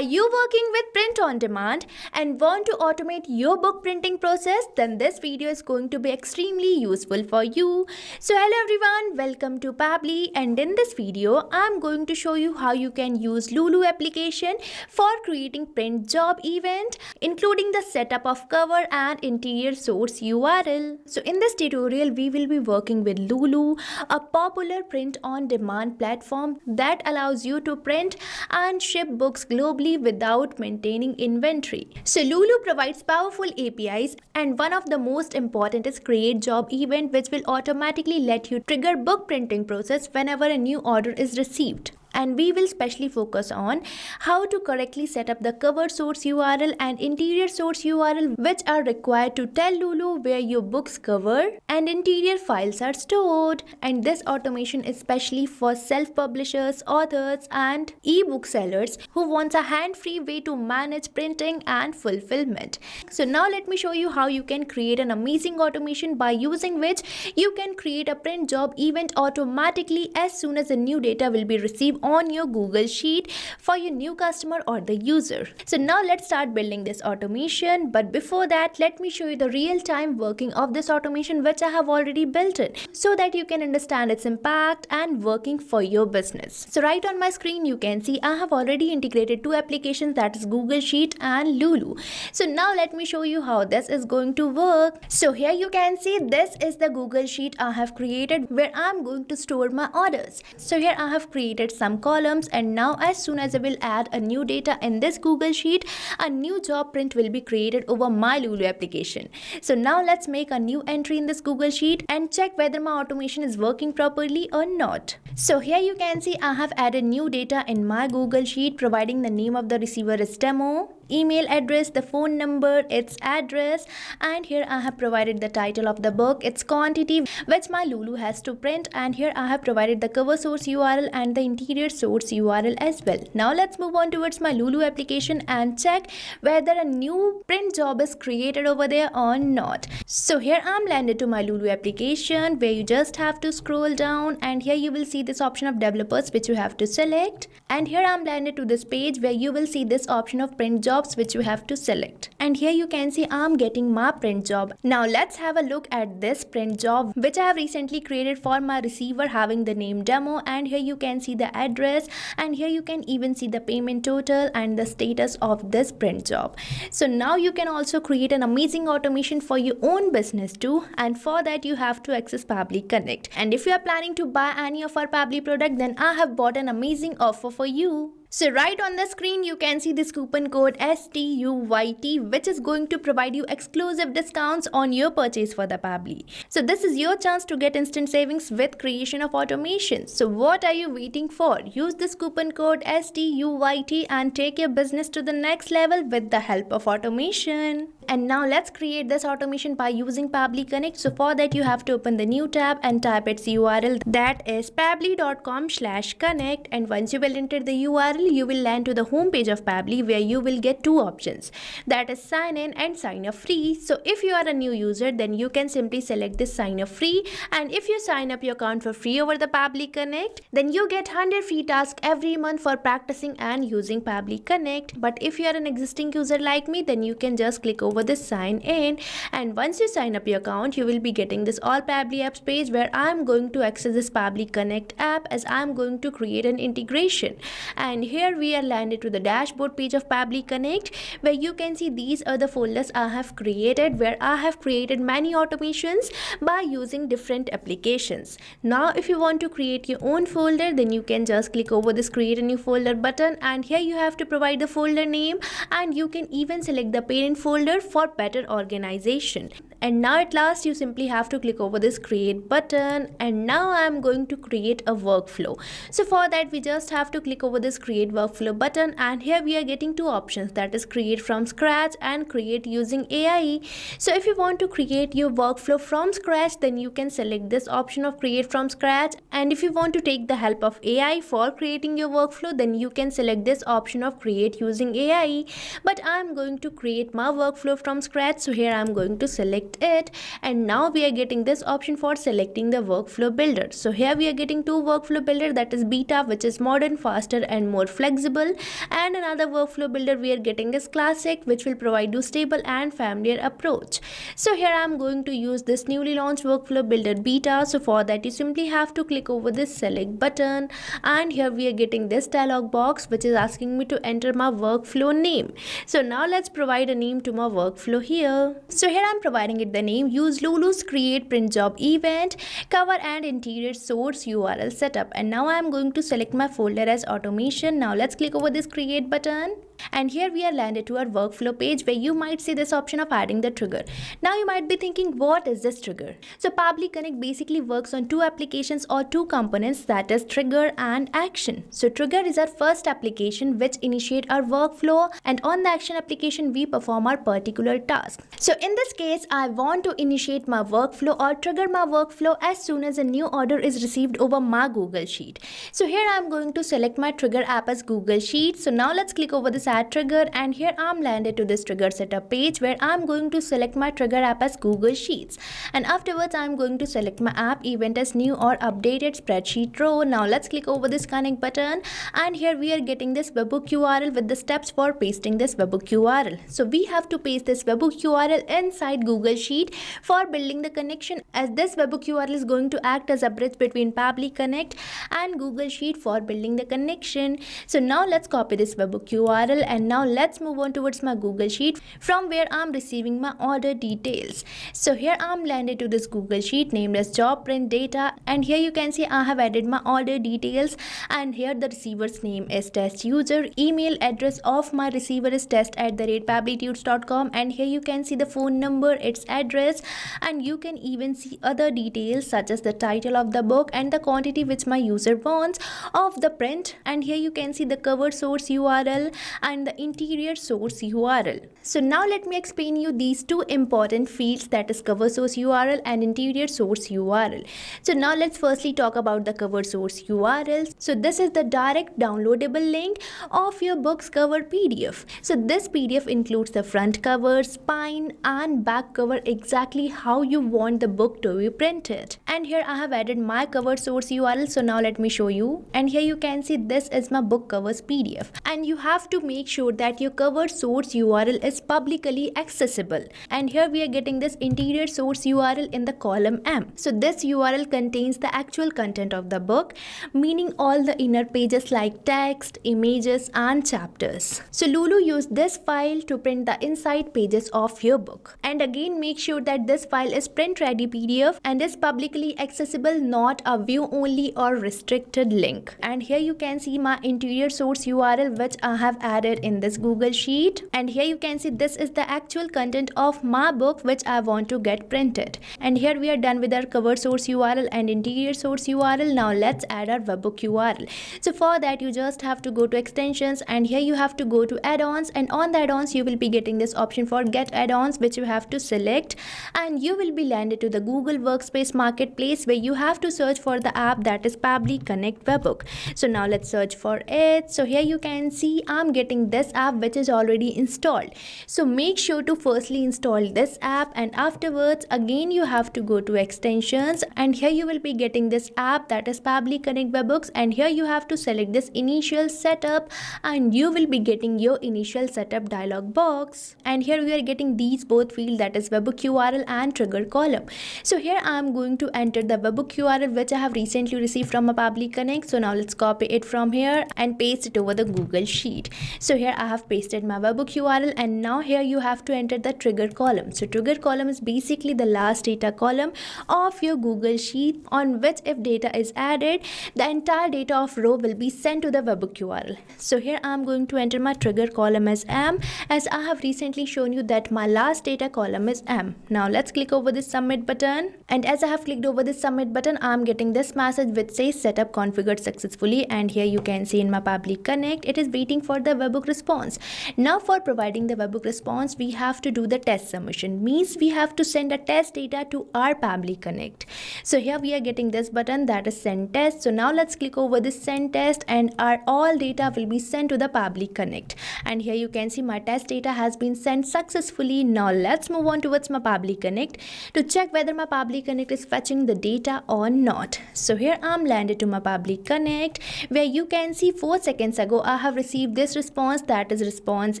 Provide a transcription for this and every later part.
Are you working with print on demand and want to automate your book printing process? Then this video is going to be extremely useful for you. So hello everyone, welcome to Pabbly, and in this video I'm going to show you how you can use Lulu application for creating print job event, including the setup of cover and interior source URL. So in this tutorial we will be working with Lulu, a popular print on demand platform that allows you to print and ship books globally without maintaining inventory. So Lulu provides powerful APIs, and one of the most important is create job event, which will automatically let you trigger book printing process whenever a new order is received. And we will specially focus on how to correctly set up the cover source URL and interior source URL, which are required to tell Lulu where your book's cover and interior files are stored. And this automation is specially for self-publishers, authors and ebook sellers who want a hand-free way to manage printing and fulfillment. So now let me show you how you can create an amazing automation by using which you can create a print job event automatically as soon as the new data will be received on your Google Sheet for your new customer or the user. So now let's start building this automation, but before that let me show you the real-time working of this automation, which I have already built it, so that you can understand its impact and working for your business. So right on my screen you can see I have already integrated two applications, that is Google Sheet and Lulu. So now let me show you how this is going to work. So here you can see this is the Google Sheet I have created where I'm going to store my orders. So here I have created some columns, and now as soon as I will add a new data in this Google Sheet, a new job print will be created over my Lulu application. So now let's make a new entry in this Google Sheet and check whether my automation is working properly or not. So here you can see I have added new data in my Google Sheet, providing the name of the receiver is demo, email address, the phone number, its address, and here I have provided the title of the book, its quantity which my Lulu has to print, and here I have provided the cover source URL and the interior source URL as well. Now let's move on towards my Lulu application and check whether a new print job is created over there or not. So here I'm landed to my Lulu application where you just have to scroll down, and here you will see this option of developers which you have to select, and here I'm landed to this page where you will see this option of print jobs which you have to select, and here you can see I'm getting my print job. Now let's have a look at this print job which I have recently created for my receiver, having the name demo, and here you can see the address, and here you can even see the payment total and the status of this print job. So now you can also create an amazing automation for your own business too, and for that you have to access Pabbly Connect. And if you are planning to buy any of our Pabbly product, then I have bought an amazing offer for you. So right on the screen you can see this coupon code STUYT, which is going to provide you exclusive discounts on your purchase for the Pabbly. So this is your chance to get instant savings with creation of automation. So what are you waiting for? Use this coupon code STUYT and take your business to the next level with the help of automation. And now let's create this automation by using Pabbly Connect. So for that you have to open the new tab and type its URL, that is pabbly.com/connect, and once you will enter the URL, you will land to the home page of Pabbly where you will get two options, that is sign in and sign up free. So if you are a new user, then you can simply select this sign up free, and if you sign up your account for free over the Pabbly Connect, then you get 100 free tasks every month for practicing and using Pabbly Connect. But if you are an existing user like me, then you can just click over this sign in, and once you sign up your account, you will be getting this all Pabbly apps page where I am going to access this Pabbly Connect app as I am going to create an integration. And here we are landed to the dashboard page of Pabbly Connect where you can see these are the folders I have created, where I have created many automations by using different applications. Now if you want to create your own folder, then you can just click over this create a new folder button, and here you have to provide the folder name, and you can even select the parent folder for better organization. And now at last you simply have to click over this create button, and now I am going to create a workflow. So for that we just have to click over this create workflow button, and here we are getting two options, that is create from scratch and create using AI. So if you want to create your workflow from scratch, then you can select this option of create from scratch, and if you want to take the help of AI for creating your workflow, then you can select this option of create using AI. But I am going to create my workflow code from scratch. So here I'm going to select it, and now we are getting this option for selecting the workflow builder. So here we are getting two workflow builder, that is beta, which is modern, faster and more flexible, and another workflow builder we are getting is classic, which will provide you stable and familiar approach. So here I'm going to use this newly launched workflow builder beta. So for that you simply have to click over this select button, and here we are getting this dialog box which is asking me to enter my workflow name. So now let's provide a name to my workflow here. So here I'm providing it the name use Lulu's create print job event cover and interior source URL setup, and now I'm going to select my folder as automation. Now let's click over this create button, and here we are landed to our workflow page where you might see this option of adding the trigger. Now you might be thinking, what is this trigger? So Pabbly Connect basically works on two applications or two components, that is trigger and action. So trigger is our first application which initiate our workflow, and on the action application we perform our particular task. So in this case I want to initiate my workflow or trigger my workflow as soon as a new order is received over my Google Sheet. So here I'm going to select my trigger app as Google Sheet. So now let's click over this add trigger, and here I'm landed to this trigger setup page where I'm going to select my trigger app as Google Sheets, and afterwards I'm going to select my app event as new or updated spreadsheet row. Now let's click over this connect button, and here we are getting this webhook URL with the steps for pasting this webhook URL. So we have to paste this webhook URL inside Google Sheet for building the connection, as this webhook URL is going to act as a bridge between Pabbly Connect and Google Sheet for building the connection. So now let's copy this webhook URL, and now let's move on towards my Google Sheet from where I'm receiving my order details. So here I'm landed to this Google Sheet named as job print data, and here you can see I have added my order details, and here the receiver's name is test user, email address of my receiver is test@pabblytunes.com, and here you can see the phone number, its address, and you can even see other details such as the title of the book and the quantity which my user wants of the print, and here you can see the cover source URL and the interior source URL. So now let me explain you these two important fields, that is cover source URL and interior source URL. So now let's firstly talk about the cover source URL. So this is the direct downloadable link of your book's cover PDF. So this PDF includes the front cover, spine and back cover exactly how you want the book to be printed. And here I have added my cover source URL. So now let me show you, and here you can see this is my book covers PDF, and you have to make sure that your cover source URL is publicly accessible. And here we are getting this interior source URL in the column M. So this URL contains the actual content of the book, meaning all the inner pages like text, images and chapters. So Lulu used this file to print the inside pages of your book. And again, make sure that this file is print ready PDF and is publicly accessible, not a view only or restricted link. And here you can see my interior source URL which I have added in this Google Sheet, and here you can see this is the actual content of my book which I want to get printed. And here we are done with our cover source URL and interior source URL. Now let's add our webhook URL. So for that you just have to go to extensions, and here you have to go to add-ons, and on the add-ons you will be getting this option for get add-ons which you have to select, and you will be landed to the Google Workspace Marketplace where you have to search for the app that is Pabbly Connect webhook. So now let's search for it. So here you can see I'm getting this app which is already installed. So make sure to firstly install this app, and afterwards again you have to go to extensions, and here you will be getting this app that is Pabbly Connect webhooks, and here you have to select this initial setup, and you will be getting your initial setup dialog box. And here we are getting these both fields, that is webhook URL and trigger column. So here I am going to enter the webhook URL which I have recently received from a Pabbly Connect. So now let's copy it from here and paste it over the Google Sheet. So here I have pasted my webhook URL, and now here you have to enter the trigger column. So trigger column is basically the last data column of your Google Sheet, on which if data is added, the entire data of row will be sent to the webhook URL. So here I am going to enter my trigger column as M, as I have recently shown you that my last data column is M. Now let's click over this submit button, and as I have clicked over this submit button, I am getting this message which says setup configured successfully, and here you can see in my Pabbly Connect it is waiting for the webhook webhook response. Now for providing the webhook response, we have to do the test submission. Means we have to send a test data to our Pabbly Connect. So here we are getting this button that is send test. So now let's click over this send test and our all data will be sent to the Pabbly Connect. And here you can see my test data has been sent successfully. Now let's move on towards my Pabbly Connect to check whether my Pabbly Connect is fetching the data or not. So here I'm landed to my Pabbly Connect, where you can see 4 seconds ago I have received this response, that is response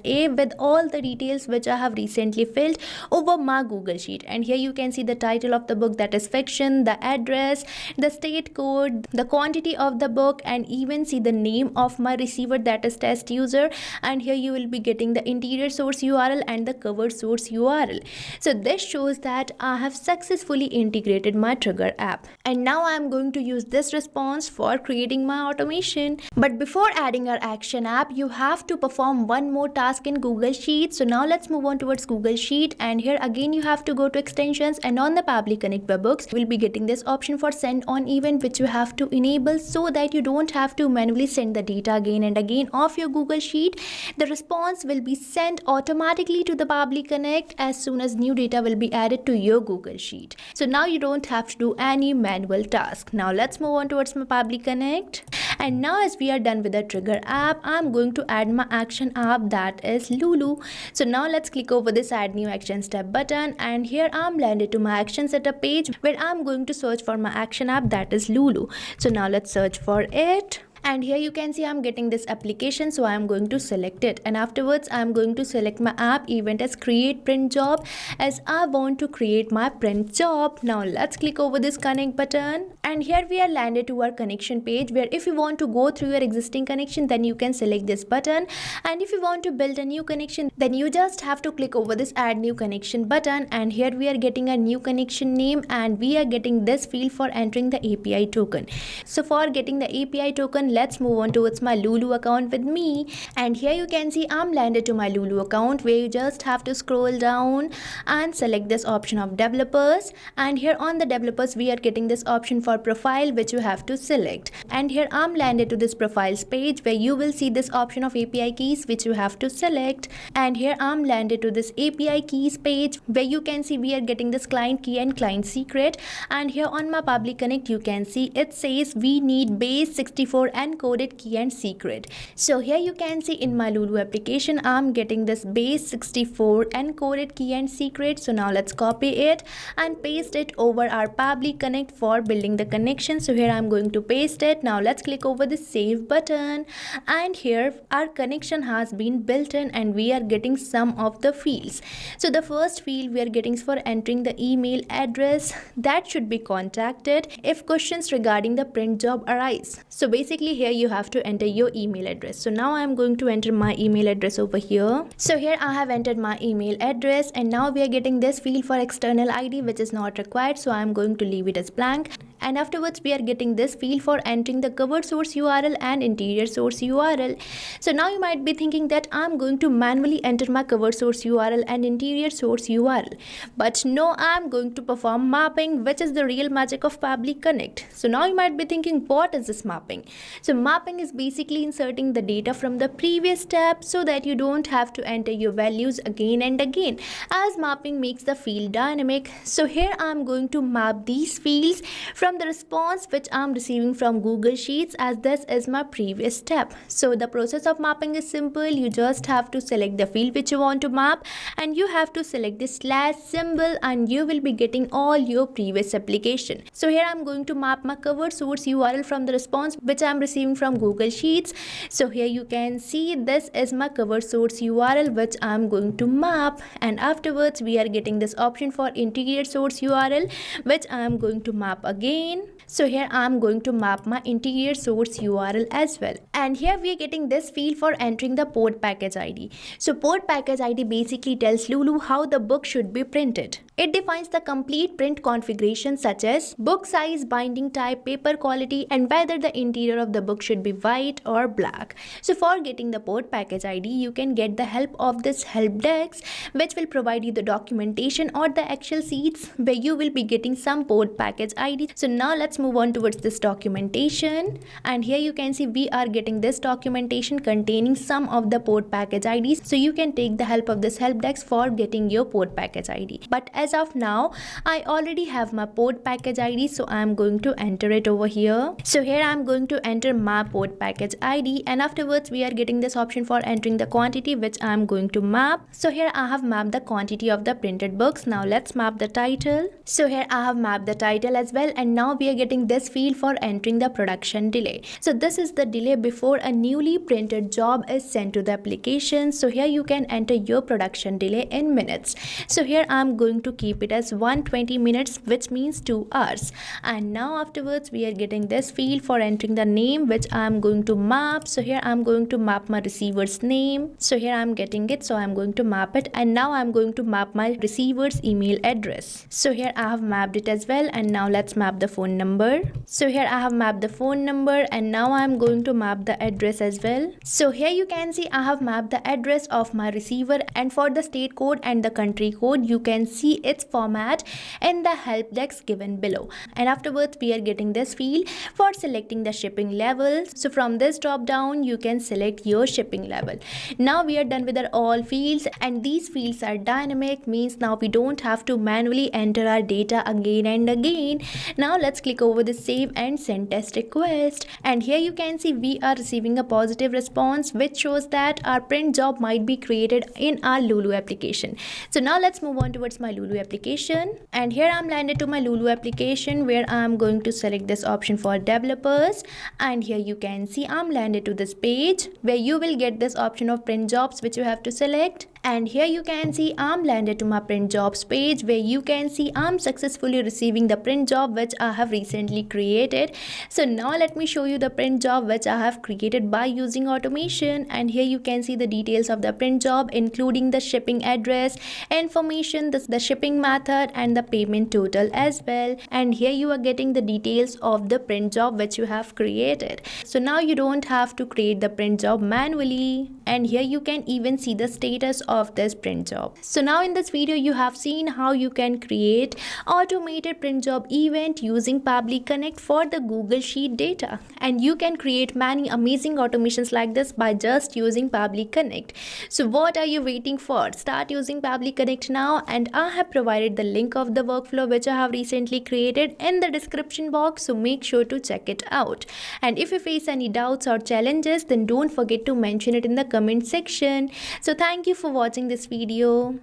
A, with all the details which I have recently filled over my Google Sheet. And here you can see the title of the book, that is fiction, the address, the state code, the quantity of the book, and even see the name of my receiver, that is test user. And here you will be getting the interior source URL and the cover source URL. So this shows that I have successfully integrated my trigger app. And now I am going to use this response for creating my automation. But before adding our action app, you have to perform one more task in Google Sheet. So now let's move on towards Google Sheet, and here again you have to go to extensions, and on the Pabbly Connect webhooks, you will be getting this option for send on event, which you have to enable so that you don't have to manually send the data again and again of your Google Sheet. The response will be sent automatically to the Pabbly Connect as soon as new data will be added to your Google Sheet. So now you don't have to do any manual task. Now let's move on towards my Pabbly Connect. And now as we are done with the trigger app, I'm going to add my action app, that is Lulu. So now let's click over this add new action step button, and here I'm landed to my action setup page where I'm going to search for my action app, that is Lulu. So now let's search for it. And here you can see I'm getting this application, so I'm going to select it, and afterwards I'm going to select my app event as create print job, as I want to create my print job. Now let's click over this connect button, and here we are landed to our connection page, where if you want to go through your existing connection, then you can select this button, and if you want to build a new connection, then you just have to click over this add new connection button. And here we are getting a new connection name, and we are getting this field for entering the API token. So for getting the API token, let's move on towards my Lulu account with me, and here you can see I'm landed to my Lulu account, where you just have to scroll down and select this option of developers, and here on the developers we are getting this option for profile, which you have to select. And here I'm landed to this profiles page, where you will see this option of API keys, which you have to select. And here I'm landed to this API keys page, where you can see we are getting this client key and client secret. And here on my Pabbly Connect you can see it says we need base 64 encoded key and secret. So here you can see in my Lulu application I'm getting this base 64 encoded key and secret. So now let's copy it and paste it over our Pabbly Connect for building the connection. So here I'm going to paste it. Now let's click over the save button, and here our connection has been built in, and we are getting some of the fields. So the first field we are getting for entering the email address that should be contacted if questions regarding the print job arise. So basically here you have to enter your email address. So now I am going to enter my email address over here. So here I have entered my email address, and now we are getting this field for external ID, which is not required, so I am going to leave it as blank. And afterwards we are getting this field for entering the cover source URL and interior source URL. So now you might be thinking that I'm going to manually enter my cover source URL and interior source URL, but no, I'm going to perform mapping, which is the real magic of Pabbly Connect. So now you might be thinking, what is this mapping? So mapping is basically inserting the data from the previous step so that you don't have to enter your values again and again, as mapping makes the field dynamic. So here I'm going to map these fields from the response which I'm receiving from Google Sheets, as this is my previous step. So the process of mapping is simple. You just have to select the field which you want to map, and you have to select the slash symbol, and you will be getting all your previous application. So here I'm going to map my cover source URL from the response which I'm receiving from Google Sheets. So here you can see this is my cover source URL which I'm going to map, and afterwards we are getting this option for interior source URL which I'm going to map again. So here I'm going to map my interior source URL as well, and here we are getting this field for entering the port package ID. So port package ID basically tells Lulu how the book should be printed. It defines the complete print configuration such as book size, binding type, paper quality, and whether the interior of the book should be white or black. So for getting the port package ID, you can get the help of this help desk, which will provide you the documentation or the Excel sheets where you will be getting some port package ID. So now let's move on towards this documentation, and here you can see we are getting this documentation containing some of the port package IDs. So you can take the help of this help desk for getting your port package ID. But as of now, I already have my port package ID, so I am going to enter it over here. So here I am going to enter my port package ID, and afterwards we are getting this option for entering the quantity, which I am going to map. So here I have mapped the quantity of the printed books. Now let's map the title. So here I have mapped the title as well, and now we are getting this field for entering the production delay. So this is the delay before a newly printed job is sent to the application. So here you can enter your production delay in minutes. So here I am going to keep it as 120 minutes, which means 2 hours. And now afterwards we are getting this field for entering the name, which I am going to map. So here I am going to map my receiver's name. So here I am getting it, so I am going to map it, and now I am going to map my receiver's email address. So here I have mapped it as well, and now let's map the phone number. So here I have mapped the phone number, and now I am going to map the address as well. So here you can see I have mapped the address of my receiver, and for the state code and the country code you can see its format in the help desk given below. And afterwards we are getting this field for selecting the shipping level. So from this drop down you can select your shipping level. Now we are done with our all fields, and these fields are dynamic, means now we don't have to manually enter our data again and again. Now let's click over the save and send test request, and here you can see we are receiving a positive response, which shows that our print job might be created in our Lulu application. So now let's move on towards my Lulu application, and here I'm landed to my Lulu application where I'm going to select this option for developers, and here you can see I'm landed to this page where you will get this option of print jobs which you have to select. And here you can see I'm landed to my print jobs page where you can see I'm successfully receiving the print job which I have recently created. So now let me show you the print job which I have created by using automation, and here you can see the details of the print job, including the shipping address, information, the shipping method, and the payment total as well. And here you are getting the details of the print job which you have created. So now you don't have to create the print job manually, and here you can even see the status of this print job. So now in this video you have seen how you can create automated print job event using Pabbly Connect for the Google Sheet data, and you can create many amazing automations like this by just using Pabbly Connect. So what are you waiting for? Start using Pabbly Connect now, and I have provided the link of the workflow which I have recently created in the description box, so make sure to check it out. And if you face any doubts or challenges, then don't forget to mention it in the comment section. So thank you for watching this video.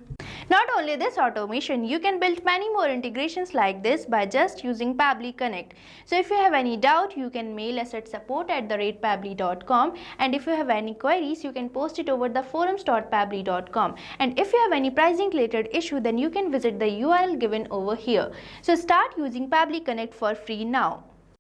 Not only this automation, you can build many more integrations like this by just using Pabbly Connect. So if you have any doubt, you can mail us at support@pabbly.com, and if you have any queries, you can post it over the forums.pabbly.com. And if you have any pricing related issue, then you can visit the URL given over here. So start using Pabbly Connect for free now.